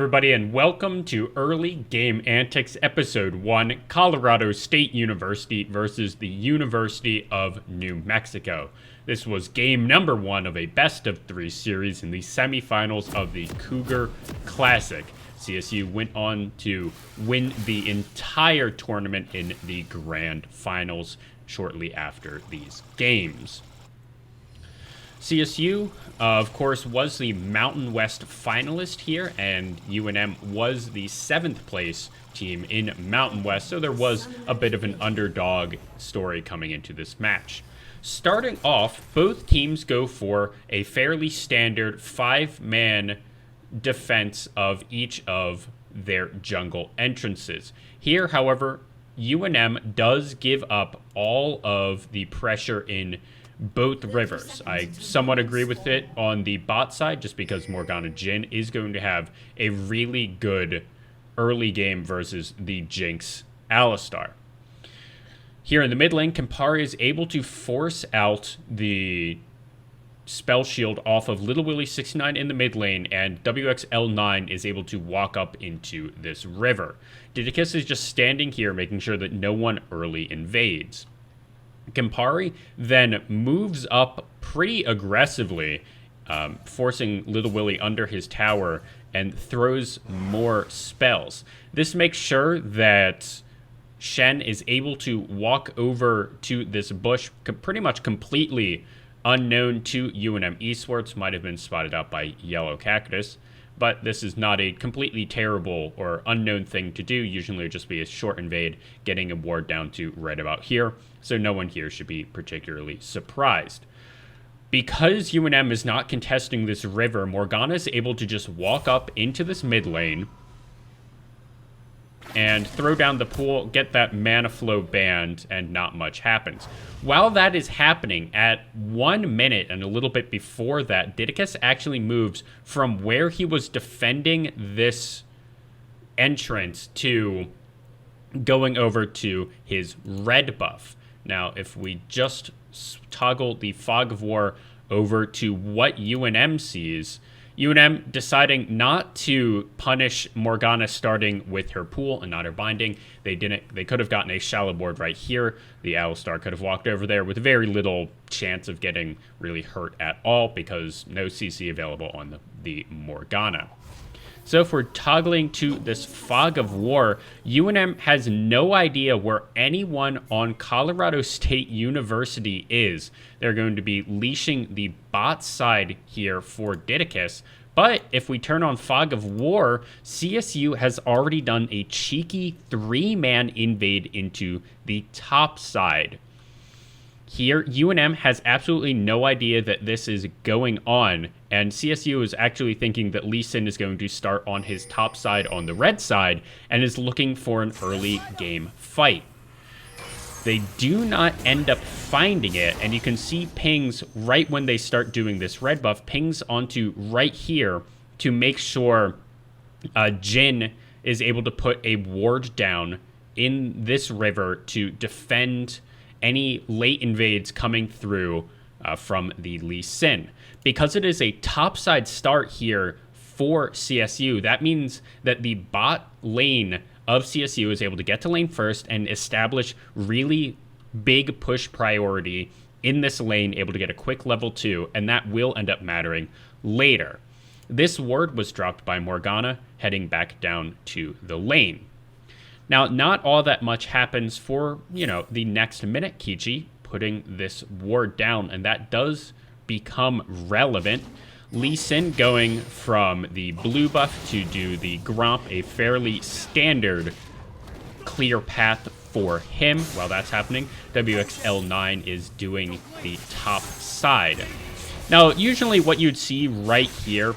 everybody, and welcome to Early Game Antics Episode 1, Colorado State University versus the University of New Mexico. This was game number 1 of a best-of-3 series in the semifinals of the Cougar Classic. CSU went on to win the entire tournament in the grand finals shortly after these games. CSU, of course, was the Mountain West finalist here, and UNM was the 7th place team in Mountain West, so there was a bit of an underdog story coming into this match. Starting off, both teams go for a fairly standard 5-man defense of each of their jungle entrances. Here, however, UNM does give up all of the pressure in both rivers. I somewhat agree with it on the bot side, just because Morgana Jhin is going to have a really good early game versus the Jinx Alistar. Here in the mid lane, Campari is able to force out the spell shield off of Little Willie 69 in the mid lane, and WXL9 is able to walk up into this river. Didicus is just standing here, making sure that no one early invades. Campari then moves up pretty aggressively, forcing Little Willie under his tower and throws more spells. This makes sure that Shen is able to walk over to this bush pretty much completely unknown to UNM Esports. Might have been spotted out by Yellow Cactus, but this is not a completely terrible or unknown thing to do. Usually it would just be a short invade, getting a ward down to right about here, so no one here should be particularly surprised. Because UNM is not contesting this river, Morgana is able to just walk up into this mid lane and throw down the pool, get that mana flow banned, and not much happens. While that is happening, at 1 minute and a little bit before that, Didicus actually moves from where he was defending this entrance to going over to his red buff. Now, if we just toggle the Fog of War over to what UNM sees, UNM deciding not to punish Morgana starting with her pool and not her binding. They could have gotten a shallow board right here. The Alistar could have walked over there with very little chance of getting really hurt at all because no CC available on the Morgana. So if we're toggling to this Fog of War, UNM has no idea where anyone on Colorado State University is. They're going to be leashing the bot side here for Didicus. But if we turn on Fog of War, CSU has already done a cheeky 3-man invade into the top side. Here, UNM has absolutely no idea that this is going on, and CSU is actually thinking that Lee Sin is going to start on his top side on the red side and is looking for an early game fight. They do not end up finding it, and you can see pings right when they start doing this red buff, pings onto right here to make sure Jhin is able to put a ward down in this river to defend any late invades coming through from the Lee Sin. Because it is a topside start here for CSU, that means that the bot lane of CSU is able to get to lane first and establish really big push priority in this lane, able to get a quick level 2, and that will end up mattering later. This ward was dropped by Morgana, heading back down to the lane. Now, not all that much happens for, the next minute. Kichi putting this ward down, and that does become relevant. Lee Sin going from the blue buff to do the Gromp, a fairly standard clear path for him. While that's happening, WXL9 is doing the top side. Now, usually what you'd see right here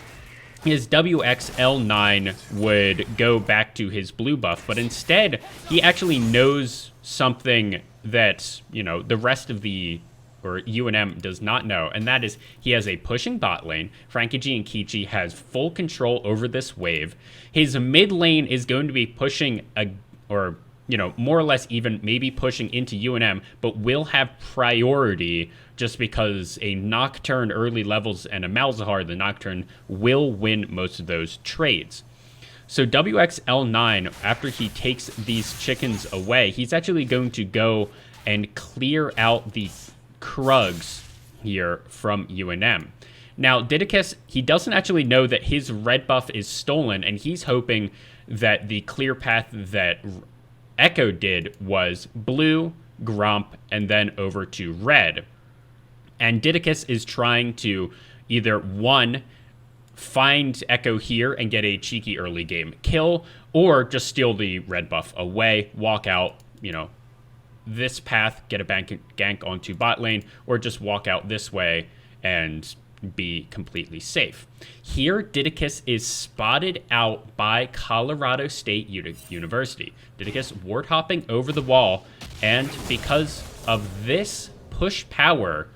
is WXL9 would go back to his blue buff, but instead he actually knows something that, the rest of UNM does not know, and that is he has a pushing bot lane. Frankie G and Kichi has full control over this wave. His mid lane is going to be pushing more or less even maybe pushing into UNM, but will have priority just because a Nocturne early levels and a Malzahar, the Nocturne, will win most of those trades. So WXL9, after he takes these chickens away, he's actually going to go and clear out the Krugs here from UNM. Now, Didicus, he doesn't actually know that his red buff is stolen, and he's hoping that the clear path that Echo did was blue, Gromp, and then over to red. And Didicus is trying to either, one, find Echo here and get a cheeky early game kill, or just steal the red buff away, walk out, this path, get a gank onto bot lane, or just walk out this way and be completely safe. Here, Didicus is spotted out by Colorado State University. Didicus ward hopping over the wall, and because of this push power,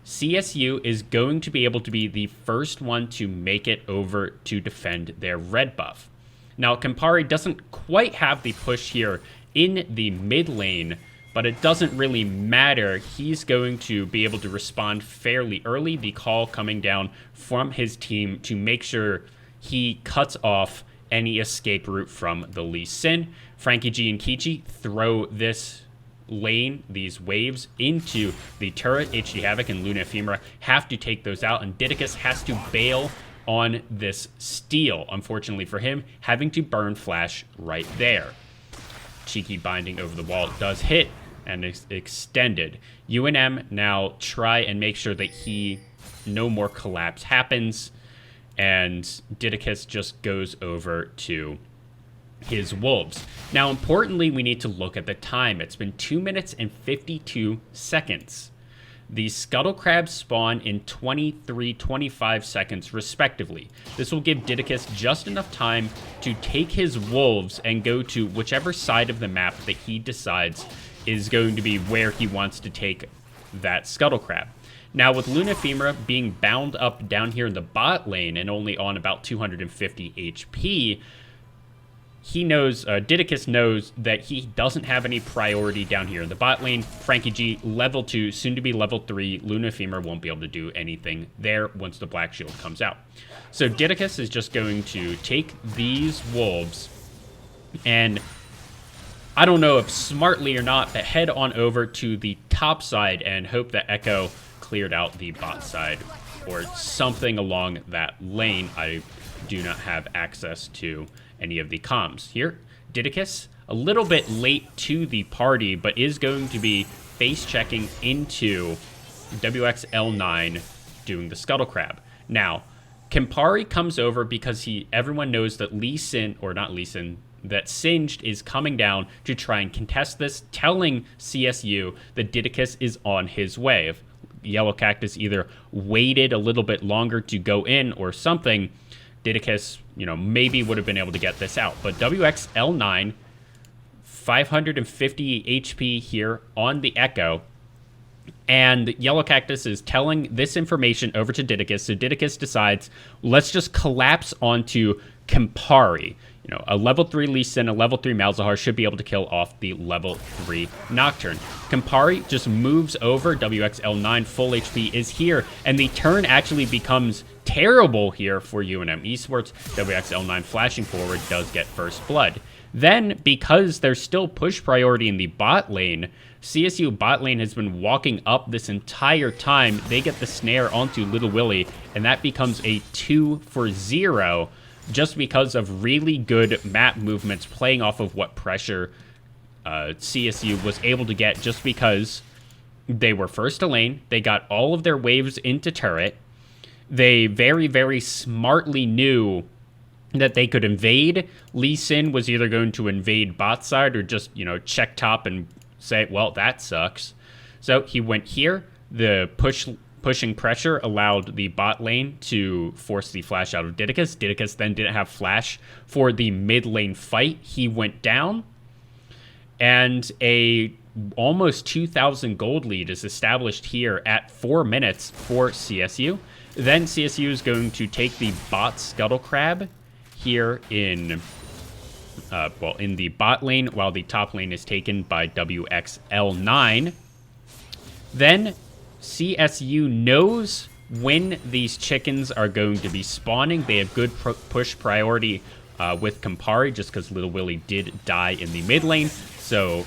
CSU is going to be able to be the first one to make it over to defend their red buff. Now, Campari doesn't quite have the push here in the mid lane, but it doesn't really matter. He's going to be able to respond fairly early. The call coming down from his team to make sure he cuts off any escape route from the Lee Sin. Frankie G and Kichi throw this lane, these waves, into the turret. HD Havoc and Luna Ephemera have to take those out, and Didicus has to bail on this steal. Unfortunately for him, having to burn Flash right there. Cheeky binding over the wall does hit and is extended. UNM now try and make sure that no more collapse happens, and Didicus just goes over to his wolves. Now, importantly, we need to look at the time. It's been 2 minutes and 52 seconds. The Scuttle Crabs spawn in 23-25 seconds, respectively. This will give Didicus just enough time to take his wolves and go to whichever side of the map that he decides is going to be where he wants to take that Scuttle Crab. Now, with Luna Ephemera being bound up down here in the bot lane and only on about 250 HP, Didicus knows that he doesn't have any priority down here in the bot lane. Frankie G, level 2, soon to be level 3. Luna Ephemera won't be able to do anything there once the Black Shield comes out. So Didicus is just going to take these wolves and, I don't know if smartly or not, but head on over to the top side and hope that Echo cleared out the bot side or something along that lane. I do not have access to any of the comms. Here, Didicus, a little bit late to the party, but is going to be face checking into WXL9 doing the Scuttle Crab. Now, Campari comes over because everyone knows that that Singed is coming down to try and contest this, telling CSU that Didicus is on his way. If Yellow Cactus either waited a little bit longer to go in or something, Didicus, maybe would have been able to get this out. But WXL9, 550 HP here on the Echo, and Yellow Cactus is telling this information over to Didicus, so Didicus decides, let's just collapse onto Campari. A level 3 Lee Sin, a level 3 Malzahar should be able to kill off the level 3 Nocturne. Campari just moves over. WXL9 full HP is here, and the turn actually becomes terrible here for UNM Esports. WXL9 flashing forward does get first blood. Then, because there's still push priority in the bot lane, CSU bot lane has been walking up this entire time. They get the snare onto Little Willie, and that becomes a 2-for-0. Just because of really good map movements playing off of what pressure CSU was able to get, just because they were first to lane, they got all of their waves into turret, they very, very smartly knew that they could invade. Lee Sin was either going to invade bot side or just, check top and say, well, that sucks. So he went here. The pushing pressure allowed the bot lane to force the flash out of Didicus. Didicus then didn't have flash for the mid lane fight. He went down, and a almost 2,000 gold lead is established here at 4 minutes for CSU. Then CSU is going to take the bot Scuttle Crab here in the bot lane, while the top lane is taken by WXL9. Then CSU knows when these chickens are going to be spawning. They have good push priority with Campari, just because Little Willie did die in the mid lane. So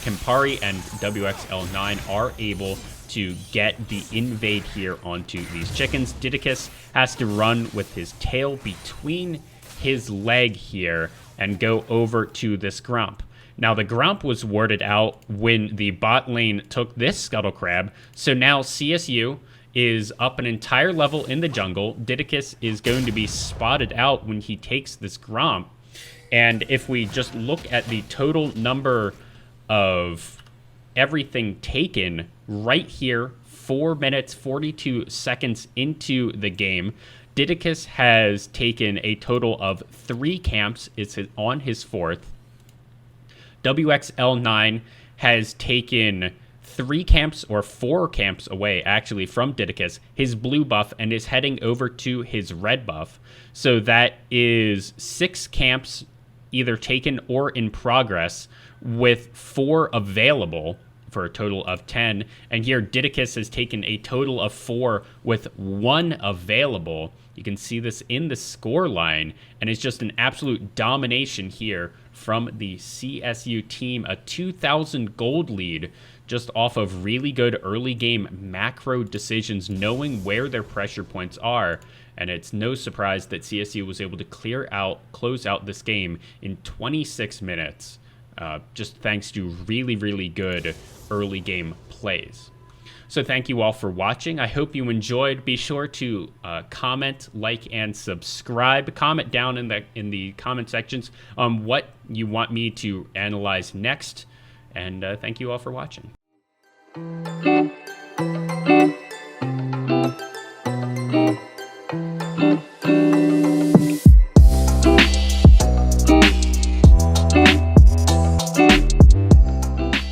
Campari and WXL9 are able to get the invade here onto these chickens. Didicus has to run with his tail between his leg here and go over to this Grump. Now, the Grump was warded out when the bot lane took this Scuttle Crab, so now CSU is up an entire level in the jungle. Didicus is going to be spotted out when he takes this Grump, and if we just look at the total number of everything taken right here, 4 minutes, 42 seconds into the game, Didicus has taken a total of 3 camps. It's on his 4th. WXL9 has taken 3 camps, or 4 camps away, actually, from Didicus, his blue buff, and is heading over to his red buff. So that is 6 camps either taken or in progress, with 4 available for a total of 10. And here Didicus has taken a total of 4 with 1 available. You can see this in the score line, and it's just an absolute domination here from the CSU team. A 2,000 gold lead just off of really good early game macro decisions, knowing where their pressure points are. And it's no surprise that CSU was able to close out this game in 26 minutes, just thanks to really, really good early game plays. So thank you all for watching. I hope you enjoyed. Be sure to comment, like, and subscribe. Comment down in the comment sections on what you want me to analyze next. And thank you all for watching.